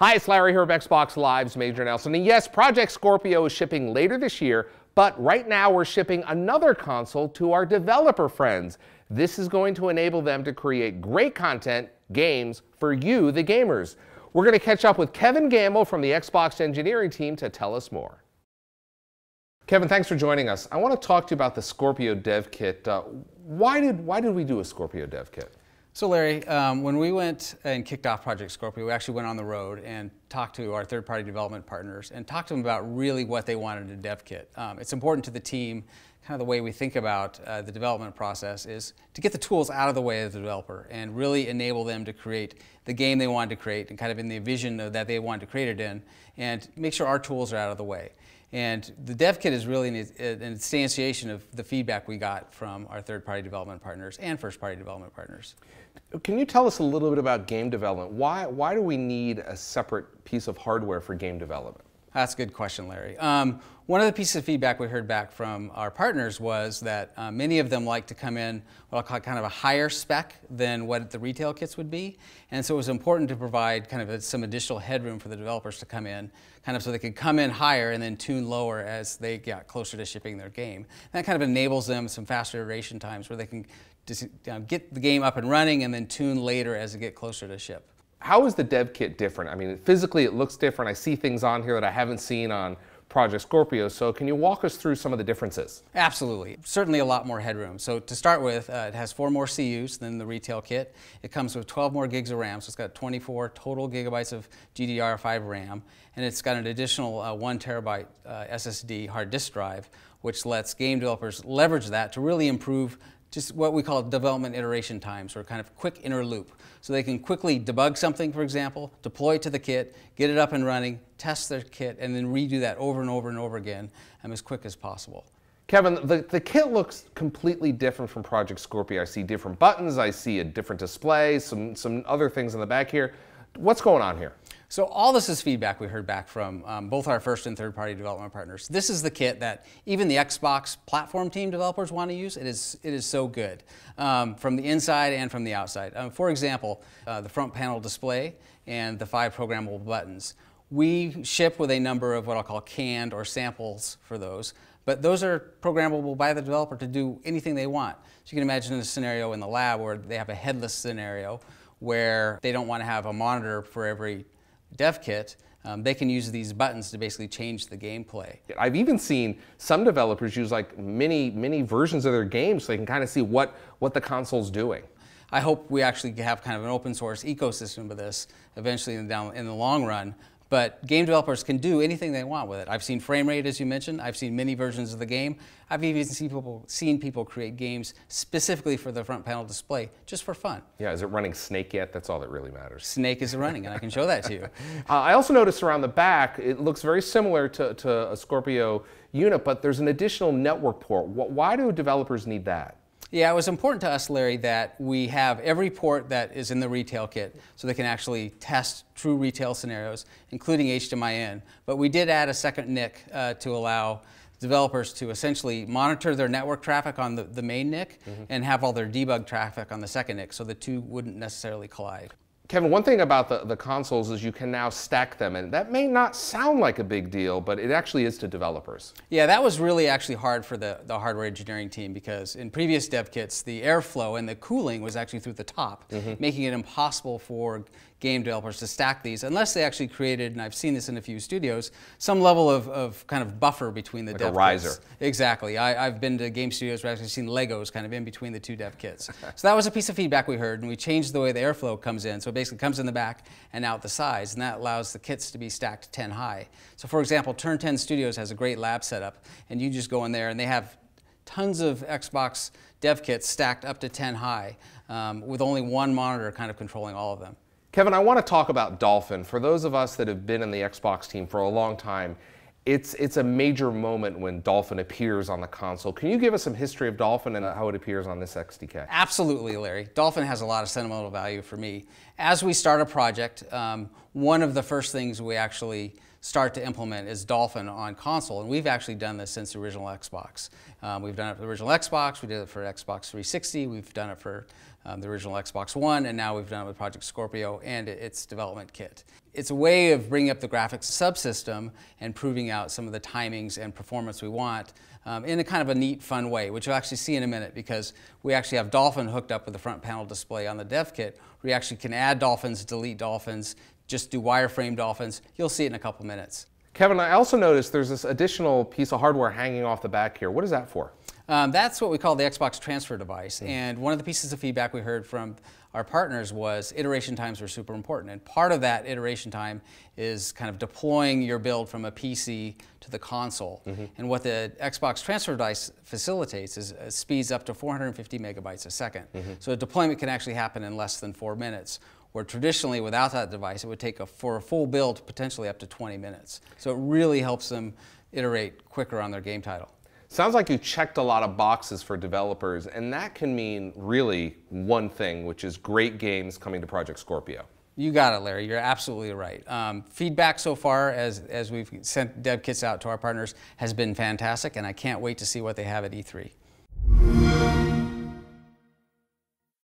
Hi, it's Larry here of Xbox Live's Major Nelson. And yes, Project Scorpio is shipping later this year, but right now we're shipping another console to our developer friends. This is going to enable them to create great content, games, for you, the gamers. We're going to catch up with Kevin Gammill from the Xbox engineering team to tell us more. Kevin, thanks for joining us. I want to talk to you about the Scorpio dev kit. Why did we do a Scorpio dev kit? So Larry, when we went and kicked off Project Scorpio, we actually went on the road and talked to our third-party development partners and talked to them about really what they wanted in a dev kit. It's important to the team, kind of the way we think about the development process is to get the tools out of the way of the developer and really enable them to create the game they wanted to create and kind of in the vision that they wanted to create it in, and make sure our tools are out of the way. And the dev kit is really an instantiation of the feedback we got from our third-party development partners and first-party development partners. Can you tell us a little bit about game development? Why do we need a separate piece of hardware for game development? That's a good question, Larry. One of the pieces of feedback we heard back from our partners was that many of them like to come in what I'll call kind of a higher spec than what the retail kits would be. And so it was important to provide kind of some additional headroom for the developers to come in, kind of so they could come in higher and then tune lower as they got closer to shipping their game. And that kind of enables them some faster iteration times where they can just get the game up and running and then tune later as they get closer to ship. How is the dev kit different? I mean, physically it looks different. I see things on here that I haven't seen on Project Scorpio, so can you walk us through some of the differences? Absolutely. Certainly a lot more headroom. So to start with, it has 4 more CUs than the retail kit. It comes with 12 more gigs of RAM, so it's got 24 total gigabytes of GDDR5 RAM, and it's got an additional 1 terabyte SSD hard disk drive, which lets game developers leverage that to really improve just what we call development iteration times, or kind of quick inner loop. So they can quickly debug something, for example, deploy it to the kit, get it up and running, test their kit, and then redo that over and over and over again as quick as possible. Kevin, the kit looks completely different from Project Scorpio. I see different buttons, I see a different display, some other things in the back here. What's going on here? So all this is feedback we heard back from both our first and third-party development partners. This is the kit that even the Xbox platform team developers want to use. It is so good from the inside and from the outside. For example, the front panel display and the 5 programmable buttons. We ship with a number of what I'll call canned or samples for those, but those are programmable by the developer to do anything they want. So you can imagine a scenario in the lab where they have a headless scenario where they don't want to have a monitor for every dev kit. They can use these buttons to basically change the gameplay. I've even seen some developers use like mini versions of their games so they can kind of see what the console's doing. I hope we actually have kind of an open source ecosystem of this eventually in the long run. But game developers can do anything they want with it. I've seen frame rate, as you mentioned. I've seen mini versions of the game. I've even seen people create games specifically for the front panel display, just for fun. Yeah, is it running Snake yet? That's all that really matters. Snake is running, and I can show that to you. I also noticed around the back, it looks very similar to a Scorpio unit, but there's an additional network port. Why do developers need that? Yeah, it was important to us, Larry, that we have every port that is in the retail kit so they can actually test true retail scenarios, including HDMI in. But we did add a second NIC to allow developers to essentially monitor their network traffic on the main NIC and have all their debug traffic on the second NIC, so the two wouldn't necessarily collide. Kevin, one thing about the consoles is you can now stack them, and that may not sound like a big deal, but it actually is to developers. Yeah, that was really actually hard for the hardware engineering team, because in previous dev kits, the airflow and the cooling was actually through the top, making it impossible for game developers to stack these unless they actually created, and I've seen this in a few studios, some level of kind of buffer between the dev kits. Like a riser. Exactly. I've been to game studios where I've actually seen Legos kind of in between the 2 dev kits. So that was a piece of feedback we heard, and we changed the way the airflow comes in. So it basically comes in the back and out the sides, and that allows the kits to be stacked 10 high. So for example, Turn 10 Studios has a great lab setup, and you just go in there and they have tons of Xbox dev kits stacked up to 10 high with only one monitor kind of controlling all of them. Kevin, I want to talk about Dolphin. For those of us that have been in the Xbox team for a long time, it's a major moment when Dolphin appears on the console. Can you give us some history of Dolphin and how it appears on this XDK? Absolutely, Larry. Dolphin has a lot of sentimental value for me. As we start a project, one of the first things we actually start to implement is Dolphin on console, and we've actually done this since the original Xbox. We've done it for the original Xbox, we did it for Xbox 360, we've done it for the original Xbox One, and now we've done it with Project Scorpio and its development kit. It's a way of bringing up the graphics subsystem and proving out some of the timings and performance we want in a kind of a neat, fun way, which you'll actually see in a minute, because we actually have Dolphin hooked up with the front panel display on the dev kit, where you actually can add Dolphins, delete Dolphins, just do wireframe Dolphins. You'll see it in a couple minutes. Kevin, I also noticed there's this additional piece of hardware hanging off the back here. What is that for? That's what we call the Xbox transfer device. And one of the pieces of feedback we heard from our partners was iteration times were super important. And part of that iteration time is kind of deploying your build from a PC to the console. And what the Xbox transfer device facilitates is speeds up to 450 megabytes a second. So a deployment can actually happen in less than 4 minutes, where traditionally without that device it would take for a full build potentially up to 20 minutes. So it really helps them iterate quicker on their game title. Sounds like you checked a lot of boxes for developers, and that can mean really one thing, which is great games coming to Project Scorpio. You got it, Larry. You're absolutely right. Feedback so far, as we've sent dev kits out to our partners, has been fantastic, and I can't wait to see what they have at E3.